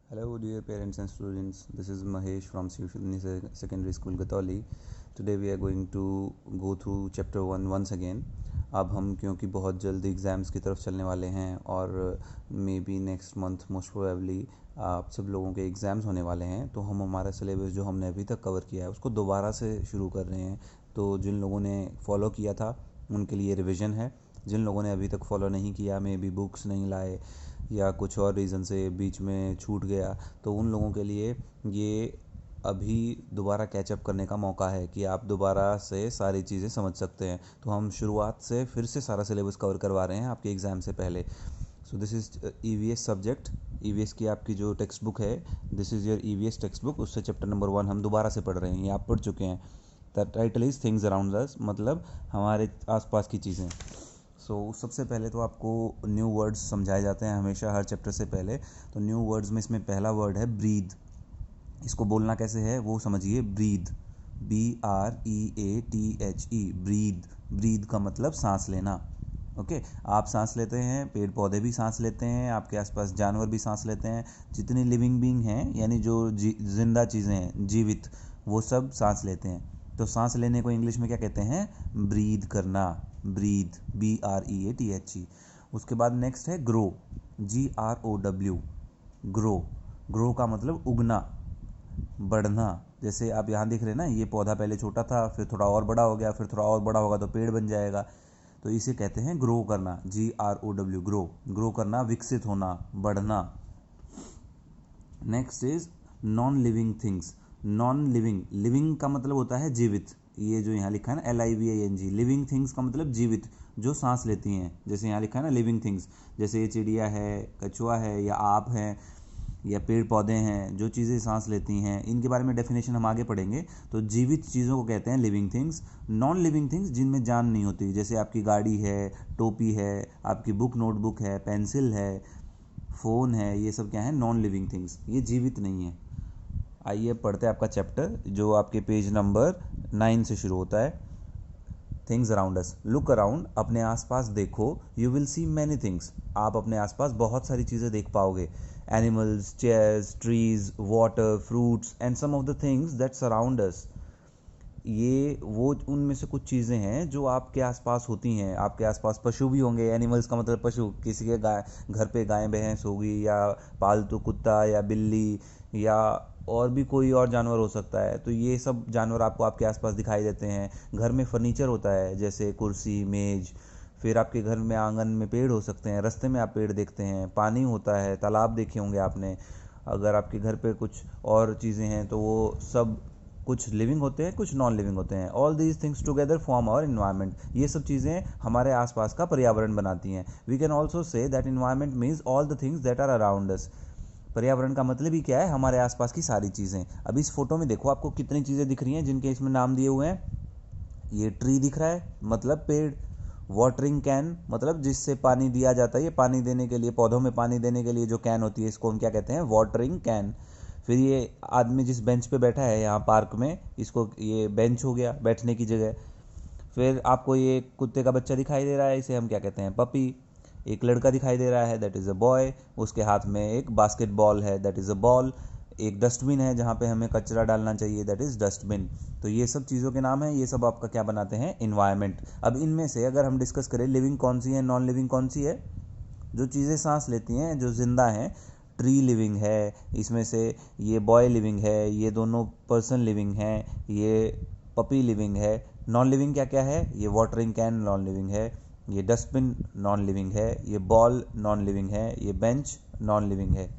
Hello, dear parents and students. This is Mahesh from Sivishwini Secondary School, Gatauli. Today we are going to go through chapter 1 once again. अब हम क्योंकि बहुत जल्द exams की तरफ चलने वाले हैं और may be next month most probably आप सब लोगों के एग्ज़ाम्स होने वाले हैं, तो हम हमारा सिलेबस जो हमने अभी तक कवर किया है उसको दोबारा से शुरू कर रहे हैं. तो जिन लोगों ने फॉलो किया था उनके लिए रिवीजन है. जिन लोगों ने अभी तक फॉलो नहीं किया, मे बी बुक्स नहीं लाए या कुछ और रीज़न से बीच में छूट गया, तो उन लोगों के लिए ये अभी दोबारा कैचअप करने का मौका है कि आप दोबारा से सारी चीज़ें समझ सकते हैं. तो हम शुरुआत से फिर से सारा सिलेबस कवर करवा रहे हैं आपके एग्ज़ाम से पहले. So this is EVS subject. EVS की आपकी जो टेक्स्ट बुक है, this is your EVS text book. उससे चैप्टर नंबर 1 हम दोबारा से पढ़ रहे हैं. ये आप पढ़ चुके हैं. The title is things around अस, मतलब हमारे आसपास की चीज़ें. सबसे पहले तो आपको न्यू वर्ड्स समझाए जाते हैं हमेशा हर चैप्टर से पहले. तो न्यू वर्ड्स में इसमें पहला वर्ड है ब्रीद. इसको बोलना कैसे है वो समझिए. Breathe, BREATHE, breathe. ब्रीद का मतलब सांस लेना. ओके, आप सांस लेते हैं, पेड़ पौधे भी सांस लेते हैं, आपके आसपास जानवर भी सांस लेते हैं. जितनी लिविंग बीइंग हैं, यानी जो जिंदा चीज़ें हैं, जीवित, वो सब सांस लेते हैं. तो सांस लेने को इंग्लिश में क्या कहते हैं? ब्रीद करना. Breathe, BREATHE. उसके बाद नेक्स्ट है ग्रो, GROW. ग्रो. ग्रो का मतलब उगना, बढ़ना. जैसे आप यहाँ देख रहे हैं ना, ये पौधा पहले छोटा था, फिर थोड़ा और बड़ा हो गया, फिर थोड़ा और बड़ा होगा तो पेड़ बन जाएगा. तो इसे कहते हैं ग्रो करना. GROW, grow. ग्रो करना, विकसित होना, बढ़ना. Next is non living things. Non living, living का मतलब होता है जीवित. ये जो यहाँ लिखा है ना, LIVING, लिविंग थिंग्स का मतलब जीवित, जो सांस लेती हैं. जैसे यहाँ लिखा है ना लिविंग थिंग्स, जैसे ये चिड़िया है, कछुआ है, या आप हैं, या पेड़ पौधे हैं, जो चीज़ें सांस लेती हैं. इनके बारे में डेफिनेशन हम आगे पढ़ेंगे. तो जीवित चीज़ों को कहते हैं living things. Non living things जिनमें जान नहीं होती, जैसे आपकी गाड़ी है, टोपी है, आपकी बुक नोटबुक है, पेंसिल है, फ़ोन है, ये सब क्या है? Non living things. ये जीवित नहीं है. आइए पढ़ते हैं आपका चैप्टर, जो आपके पेज नंबर 9 से शुरू होता है. Things around us. Look around, अपने आसपास देखो. You will see many things, आप अपने आसपास बहुत सारी चीज़ें देख पाओगे. Animals, chairs, trees, water, fruits and some of the things that surround us. ये वो उनमें से कुछ चीज़ें हैं जो आपके आसपास होती हैं. आपके आसपास पशु भी होंगे. एनिमल्स का मतलब पशु, किसी के गाय, घर पे गाय भैंस होगी, या पालतू कुत्ता या बिल्ली, या और भी कोई और जानवर हो सकता है. तो ये सब जानवर आपको आपके आसपास दिखाई देते हैं. घर में फर्नीचर होता है, जैसे कुर्सी, मेज. फिर आपके घर में आंगन में पेड़ हो सकते हैं, रास्ते में आप पेड़ देखते हैं. पानी होता है, तालाब देखे होंगे आपने. अगर आपके घर पे कुछ और चीज़ें हैं तो वो सब कुछ लिविंग होते हैं, कुछ नॉन लिविंग होते हैं. All these things together form our environment. ये सब चीज़ें हमारे आसपास का पर्यावरण बनाती हैं. We can also say that environment means all the things that are around us. पर्यावरण का मतलब ही क्या है? हमारे आसपास की सारी चीज़ें. अब इस फोटो में देखो, आपको कितनी चीज़ें दिख रही हैं जिनके इसमें नाम दिए हुए हैं. ये ट्री दिख रहा है, मतलब पेड़. वाटरिंग कैन, मतलब जिससे पानी दिया जाता है, ये पानी देने के लिए, पौधों में पानी देने के लिए जो कैन होती है, इसको हम क्या कहते हैं? Watering can. फिर ये आदमी जिस बेंच पे बैठा है यहाँ पार्क में, इसको, ये बेंच हो गया, बैठने की जगह. फिर आपको ये कुत्ते का बच्चा दिखाई दे रहा है, इसे हम क्या कहते हैं? पपी. एक लड़का दिखाई दे रहा है, दैट इज़ अ बॉय. उसके हाथ में एक बास्केटबॉल है, दैट इज़ अ बॉल. एक डस्टबिन है जहाँ पे हमें कचरा डालना चाहिए, दैट इज़ डस्टबिन. तो ये सब चीज़ों के नाम हैं. ये सब आपका क्या बनाते हैं? इन्वायरमेंट. अब इनमें से अगर हम डिस्कस करें, लिविंग कौन सी है, नॉन लिविंग कौन सी है? जो चीज़ें सांस लेती हैं, जो जिंदा हैं. ट्री लिविंग है, इसमें से ये बॉय लिविंग है, ये दोनों पर्सन लिविंग हैं, ये पपी लिविंग है. नॉन लिविंग क्या क्या है? ये वाटरिंग कैन नॉन लिविंग है, ये डस्टबिन नॉन लिविंग है, ये बॉल नॉन लिविंग है, ये बेंच नॉन लिविंग है.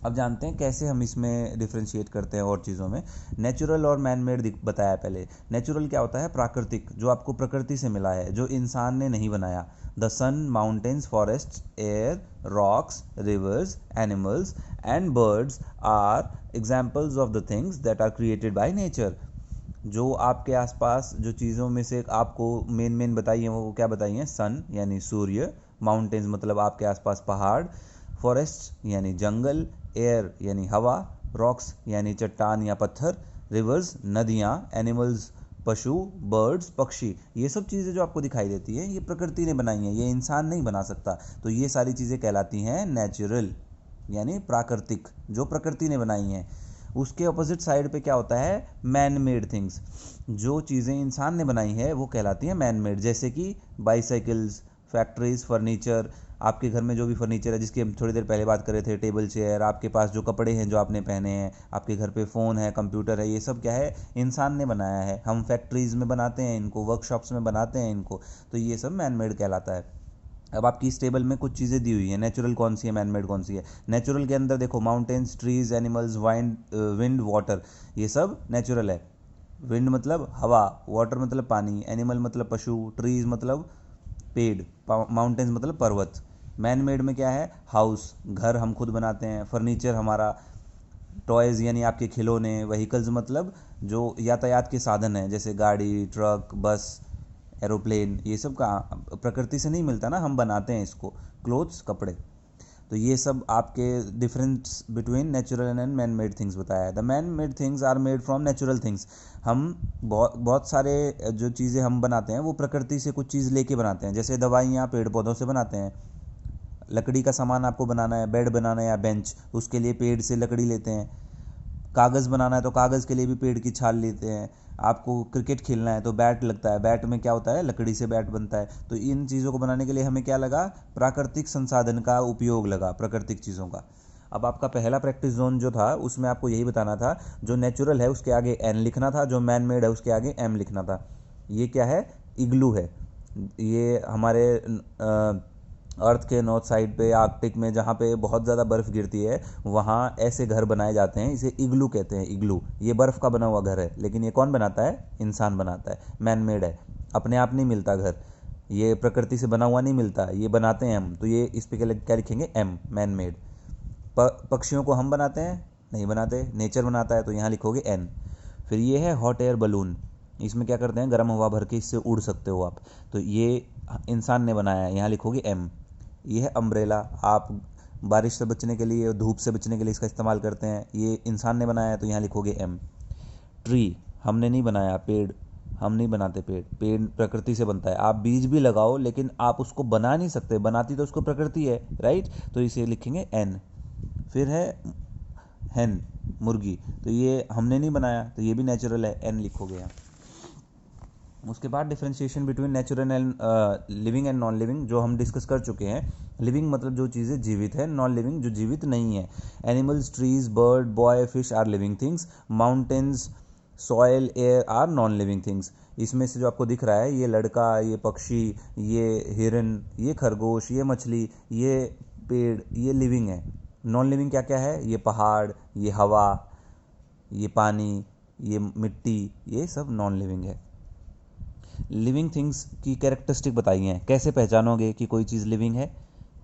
अब जानते हैं कैसे हम इसमें डिफ्रेंशिएट करते हैं और चीज़ों में. नेचुरल और मैन मेड बताया पहले. नेचुरल क्या होता है? प्राकृतिक, जो आपको प्रकृति से मिला है, जो इंसान ने नहीं बनाया. The sun, mountains, forest, air, rocks, rivers, animals and birds are examples of the things that are created by nature. जो आपके आसपास जो चीज़ों में से आपको मेन मेन बताई हैं, वो क्या बताई हैं? सन यानी सूर्य, माउंटेन्स मतलब आपके आसपास पहाड़, फॉरेस्ट यानी जंगल, एयर यानी हवा, रॉक्स यानी चट्टान या पत्थर, रिवर्स नदियाँ, एनिमल्स पशु, बर्ड्स पक्षी. ये सब चीज़ें जो आपको दिखाई देती हैं, ये प्रकृति ने बनाई हैं, ये इंसान नहीं बना सकता. तो ये सारी चीज़ें कहलाती हैं नेचुरल. यानी प्राकृतिक, जो प्रकृति ने बनाई हैं। उसके अपोजिट साइड पे क्या होता है, मैन मेड थिंग्स, जो चीज़ें इंसान ने बनाई है वो कहलाती हैं मैन मेड। जैसे कि बाईसाइकिल्स, फैक्ट्रीज, फर्नीचर, आपके घर में जो भी फर्नीचर है जिसकी हम थोड़ी देर पहले बात कर रहे थे, टेबल चेयर, आपके पास जो कपड़े हैं जो आपने पहने हैं, आपके घर पे फ़ोन है, कंप्यूटर है, ये सब क्या है, इंसान ने बनाया है। हम फैक्ट्रीज़ में बनाते हैं इनको, वर्कशॉप्स में बनाते हैं इनको, तो ये सब मैन मेड कहलाता है। अब आपकी इस टेबल में कुछ चीज़ें दी हुई हैं, नेचुरल कौन सी है, मैन मेड कौन सी है। नेचुरल के अंदर देखो, mountains, trees, animals, wind, water, ये सब नेचुरल है। विंड मतलब हवा, वाटर मतलब पानी, एनिमल मतलब पशु, ट्रीज मतलब पेड़, माउंटेन्स मतलब पर्वत। मैन मेड में क्या है, हाउस, घर हम खुद बनाते हैं, फर्नीचर हमारा, टॉयज़ यानी आपके खिलौने, व्हीकल्स मतलब जो यातायात के साधन हैं, जैसे गाड़ी, ट्रक, बस, एरोप्लेन, ये सब का प्रकृति से नहीं मिलता ना, हम बनाते हैं इसको। क्लोथ्स, कपड़े। तो ये सब आपके difference between natural and man made things बताया है। The man made things are made from natural things. हम बहुत सारे जो चीज़ें हम बनाते हैं वो प्रकृति से कुछ चीज़ लेके बनाते हैं। जैसे दवाइयाँ पेड़ पौधों से बनाते हैं, लकड़ी का सामान आपको बनाना है, बेड बनाना है या बेंच, उसके लिए पेड़ से लकड़ी लेते हैं। कागज़ बनाना है तो कागज़ के लिए भी पेड़ की छाल लेते हैं। आपको क्रिकेट खेलना है तो बैट लगता है, बैट में क्या होता है, लकड़ी से बैट बनता है। तो इन चीज़ों को बनाने के लिए हमें क्या लगा, प्राकृतिक संसाधन का उपयोग लगा, प्राकृतिक चीज़ों का। अब आपका पहला प्रैक्टिस जोन जो था उसमें आपको यही बताना था, जो नेचुरल है उसके आगे एन लिखना था, जो मैन मेड है उसके आगे एम लिखना था। ये क्या है, इग्लू है। ये हमारे अर्थ के नॉर्थ साइड पे, आर्कटिक में, जहाँ पे बहुत ज़्यादा बर्फ़ गिरती है, वहाँ ऐसे घर बनाए जाते हैं, इसे इग्लू कहते हैं। इग्लू, ये बर्फ़ का बना हुआ घर है, लेकिन ये कौन बनाता है, इंसान बनाता है, मैन मेड है। अपने आप नहीं मिलता घर, ये प्रकृति से बना हुआ नहीं मिलता, ये बनाते हैं हम। तो ये इस पे क्या लिखेंगे, एम, मैन मेड। पक्षियों को हम बनाते हैं, नहीं बनाते, नेचर बनाता है, तो यहाँ लिखोगे एन। फिर ये है हॉट एयर बलून, इसमें क्या करते हैं, गर्म हवा भर के इससे उड़ सकते हो आप, तो ये इंसान ने बनाया है, यहाँ लिखोगे एम। ये है अम्ब्रेला, आप बारिश से बचने के लिए, धूप से बचने के लिए इसका इस्तेमाल करते हैं, ये इंसान ने बनाया है, तो यहाँ लिखोगे एम। ट्री, हमने नहीं बनाया, पेड़, हम नहीं बनाते पेड़, पेड़ प्रकृति से बनता है। आप बीज भी लगाओ लेकिन आप उसको बना नहीं सकते, बनाती तो उसको प्रकृति है, राइट, तो इसे लिखेंगे एन। फिर है हैन, मुर्गी, तो ये हमने नहीं बनाया, तो ये भी नेचुरल है, एन लिखोगे यहाँ। उसके बाद differentiation between natural and living and non living, जो हम डिस्कस कर चुके हैं। लिविंग मतलब जो चीज़ें जीवित है, नॉन लिविंग जो जीवित नहीं है। Animals, trees, bird, boy, fish are living things, mountains, soil, air are non living things. इसमें से जो आपको दिख रहा है, ये लड़का, ये पक्षी, ये हिरन, ये खरगोश, ये मछली, ये पेड़, ये लिविंग है। नॉन लिविंग क्या क्या है, ये पहाड़, ये हवा, ये पानी, ये मिट्टी, ये सब नॉन लिविंग है। लिविंग थिंग्स की कैरेक्टरिस्टिक बताई हैं, कैसे पहचानोगे कि कोई चीज़ लिविंग है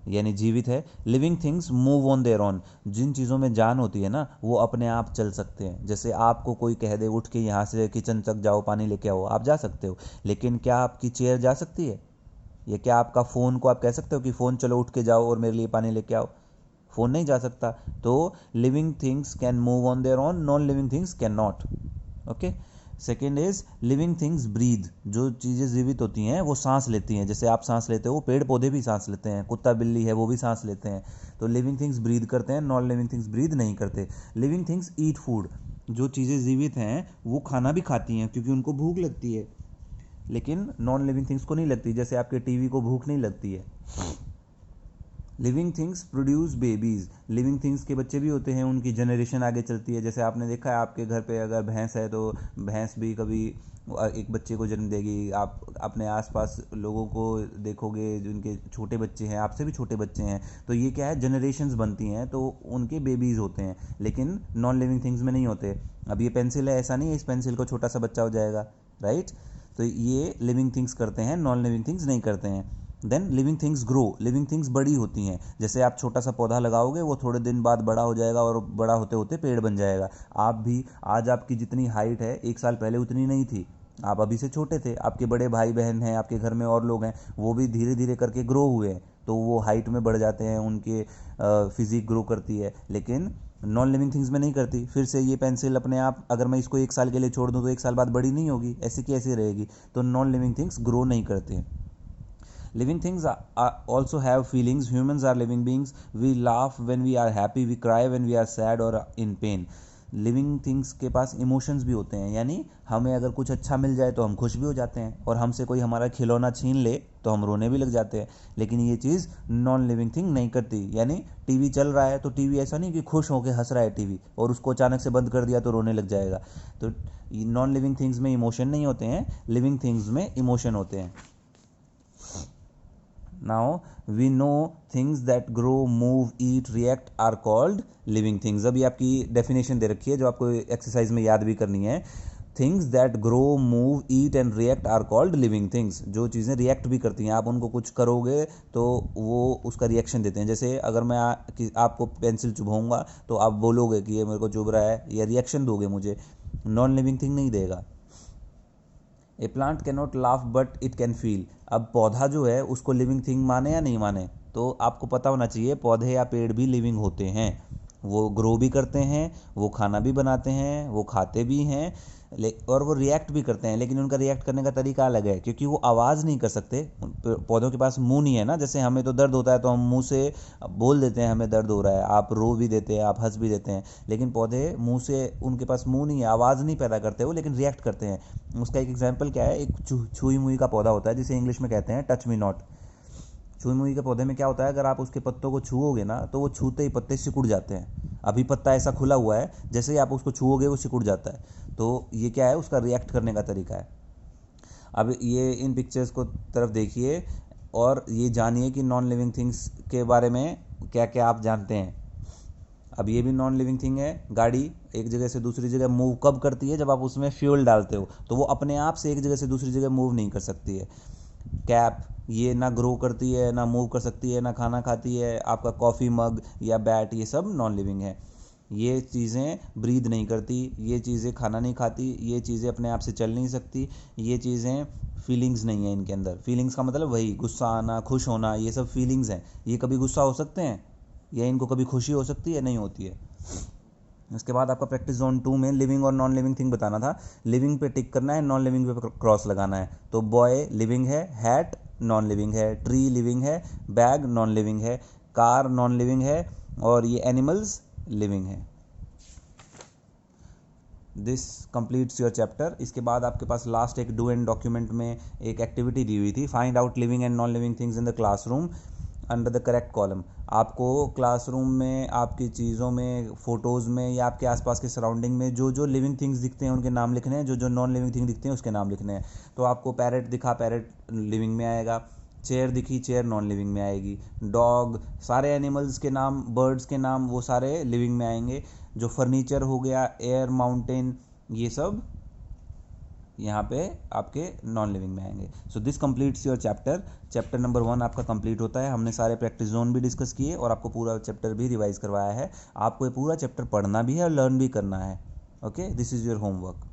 यानी जीवित है। Living things move on their own, जिन चीज़ों में जान होती है ना, वो अपने आप चल सकते हैं। जैसे आपको कोई कह दे उठ के यहाँ से किचन तक जाओ, पानी लेके आओ, आप जा सकते हो, लेकिन क्या आपकी चेयर जा सकती है? या क्या आपका फ़ोन को आप कह सकते हो कि फ़ोन चलो उठ के जाओ और मेरे लिए पानी लेके आओ? फ़ोन नहीं जा सकता। तो living things can move on their own, non living things can not. Okay. Second is living things breathe, जो चीज़ें जीवित होती हैं वो सांस लेती हैं। जैसे आप सांस लेते हो, पेड़ पौधे भी सांस लेते हैं, कुत्ता बिल्ली है वो भी सांस लेते हैं। तो लिविंग थिंग्स ब्रीद करते हैं, नॉन लिविंग थिंग्स ब्रीद नहीं करते। लिविंग थिंग्स ईट फूड, जो चीज़ें जीवित हैं वो खाना भी खाती हैं क्योंकि उनको भूख लगती है, लेकिन नॉन लिविंग थिंग्स को नहीं लगती। जैसे आपके टीवी को भूख नहीं लगती है। Living things produce babies, living things के बच्चे भी होते हैं, उनकी जनरेशन आगे चलती है। जैसे आपने देखा है आपके घर पे अगर भैंस है तो भैंस भी कभी एक बच्चे को जन्म देगी। आप अपने आसपास लोगों को देखोगे जिनके छोटे बच्चे हैं, आपसे भी छोटे बच्चे हैं, तो ये क्या है, जनरेशन्स बनती हैं, तो उनके बेबीज़ होते हैं, लेकिन नॉन लिविंग थिंग्स में नहीं होते। अब ये पेंसिल है, ऐसा नहीं है इस पेंसिल को छोटा सा बच्चा हो जाएगा, राइट। तो ये लिविंग थिंग्स करते हैं, नॉन लिविंग थिंग्स नहीं करते हैं। Then living things grow, living things बड़ी होती हैं। जैसे आप छोटा सा पौधा लगाओगे, वो थोड़े दिन बाद बड़ा हो जाएगा और बड़ा होते होते पेड़ बन जाएगा। आप भी, आज आपकी जितनी हाइट है 1 साल पहले उतनी नहीं थी, आप अभी से छोटे थे। आपके बड़े भाई बहन हैं, आपके घर में और लोग हैं, वो भी धीरे धीरे करके ग्रो हुए हैं, तो वो हाइट में बढ़ जाते हैं, उनके फिजिक ग्रो करती है, लेकिन नॉन लिविंग थिंग्स में नहीं करती। फिर से ये पेंसिल अपने आप, अगर मैं इसको 1 साल के लिए छोड़ दूँ तो 1 साल बाद बड़ी नहीं होगी, ऐसी की ऐसी रहेगी। तो नॉन लिविंग थिंग्स ग्रो नहीं करते हैं। Living things also have feelings, humans are living beings, we laugh when we are happy, we cry when we are sad और इन पेन। लिविंग थिंग्स के पास इमोशंस भी होते हैं, यानी हमें अगर कुछ अच्छा मिल जाए तो हम खुश भी हो जाते हैं, और हमसे कोई हमारा खिलौना छीन ले तो हम रोने भी लग जाते हैं। लेकिन ये चीज़ नॉन लिविंग थिंग नहीं करती। यानी टीवी चल रहा है तो टीवी ऐसा नहीं कि खुश होकर हंस रहा है टीवी और उसको अचानक से बंद कर दिया तो रोने लग जाएगा। तो नॉन लिविंग थिंग्स में इमोशन नहीं होते हैं, लिविंग थिंग्स में इमोशन होते हैं। Now we know things that grow, move, eat, react are called living things। अभी आपकी डेफिनेशन दे रखी है जो आपको एक्सरसाइज में याद भी करनी है। Things that grow, move, eat and react are called living things. जो चीज़ें रिएक्ट भी करती हैं, आप उनको कुछ करोगे तो वो उसका रिएक्शन देते हैं। जैसे अगर मैं आपको पेंसिल चुभाऊंगा तो आप बोलोगे कि ये मेरे को चुभ रहा है, या रिएक्शन दोगे मुझे। नॉन लिविंग थिंग नहीं देगा। A plant can not laugh but it can feel. अब पौधा जो है उसको लिविंग थिंग माने या नहीं माने, तो आपको पता होना चाहिए पौधे या पेड़ भी लिविंग होते हैं। वो ग्रो भी करते हैं, वो खाना भी बनाते हैं, वो खाते भी हैं, और वो रिएक्ट भी करते हैं। लेकिन उनका रिएक्ट करने का तरीका अलग है, क्योंकि वो आवाज़ नहीं कर सकते। पौधों के पास मुंह नहीं है ना। जैसे हमें तो दर्द होता है तो हम मुंह से बोल देते हैं हमें दर्द हो रहा है, आप रो भी देते हैं, आप हंस भी देते हैं। लेकिन पौधे मुंह से, उनके पास मुंह नहीं है, आवाज़ नहीं पैदा करते वो, लेकिन रिएक्ट करते हैं। उसका एक एग्जाम्पल क्या है, एक छुई मुई का पौधा होता है जिसे इंग्लिश में कहते हैं टच मी नॉट। छुई मुई के पौधे में क्या होता है, अगर आप उसके पत्तों को छुओगे ना तो वो छूते ही पत्ते सिकुड़ जाते हैं। अभी पत्ता ऐसा खुला हुआ है, जैसे ही आप उसको छुओगे वो सिकुड़ जाता है। तो ये क्या है, उसका रिएक्ट करने का तरीका है। अब ये इन पिक्चर्स को तरफ देखिए और ये जानिए कि नॉन लिविंग थिंग्स के बारे में क्या क्या आप जानते हैं। अब ये भी नॉन लिविंग थिंग है। गाड़ी एक जगह से दूसरी जगह मूव कब करती है, जब आप उसमें फ्यूल डालते हो, तो वो अपने आप से एक जगह से दूसरी जगह मूव नहीं कर सकती है। कैप, ये ना ग्रो करती है, ना मूव कर सकती है, ना खाना खाती है। आपका कॉफ़ी मग या बैट, ये सब नॉन लिविंग है। ये चीज़ें ब्रीद नहीं करती, ये चीज़ें खाना नहीं खाती, ये चीज़ें अपने आप से चल नहीं सकती, ये चीज़ें फीलिंग्स नहीं है इनके अंदर। फीलिंग्स का मतलब वही गुस्सा आना, खुश होना, ये सब फीलिंग्स हैं। ये कभी गुस्सा हो सकते हैं, या इनको कभी खुशी हो सकती है, नहीं होती है। उसके बाद आपका प्रैक्टिस जोन 2 में लिविंग और नॉन लिविंग थिंग बताना था। लिविंग पे टिक करना है, नॉन लिविंग पे क्रॉस लगाना है। तो बॉय लिविंग है, हैट नॉन लिविंग है, ट्री लिविंग है, बैग नॉन लिविंग है, कार नॉन लिविंग है, और ये एनिमल्स लिविंग है। This completes your chapter. इसके बाद आपके पास लास्ट एक डू एंड डॉक्यूमेंट में एक एक्टिविटी दी हुई थी, find out living and non living things in the classroom under the correct column. आपको क्लासरूम में आपकी चीज़ों में, फ़ोटोज़ में, या आपके आसपास के सराउंडिंग में जो जो लिविंग थिंग्स दिखते हैं उनके नाम लिखने हैं, जो जो नॉन लिविंग थिंग दिखते हैं उसके नाम लिखने हैं। तो आपको पैरेट दिखा, पैरेट लिविंग में आएगा। चेयर दिखी, चेयर नॉन लिविंग में आएगी। डॉग, सारे एनिमल्स के नाम, बर्ड्स के नाम, वो सारे लिविंग में आएंगे। जो फर्नीचर हो गया, एयर, माउंटेन, ये सब यहाँ पे आपके नॉन लिविंग में आएंगे। So this completes your chapter. Chapter number 1 आपका कंप्लीट होता है। हमने सारे प्रैक्टिस जोन भी डिस्कस किए और आपको पूरा चैप्टर भी रिवाइज करवाया है। आपको ये पूरा चैप्टर पढ़ना भी है और लर्न भी करना है। Okay, this is your homework.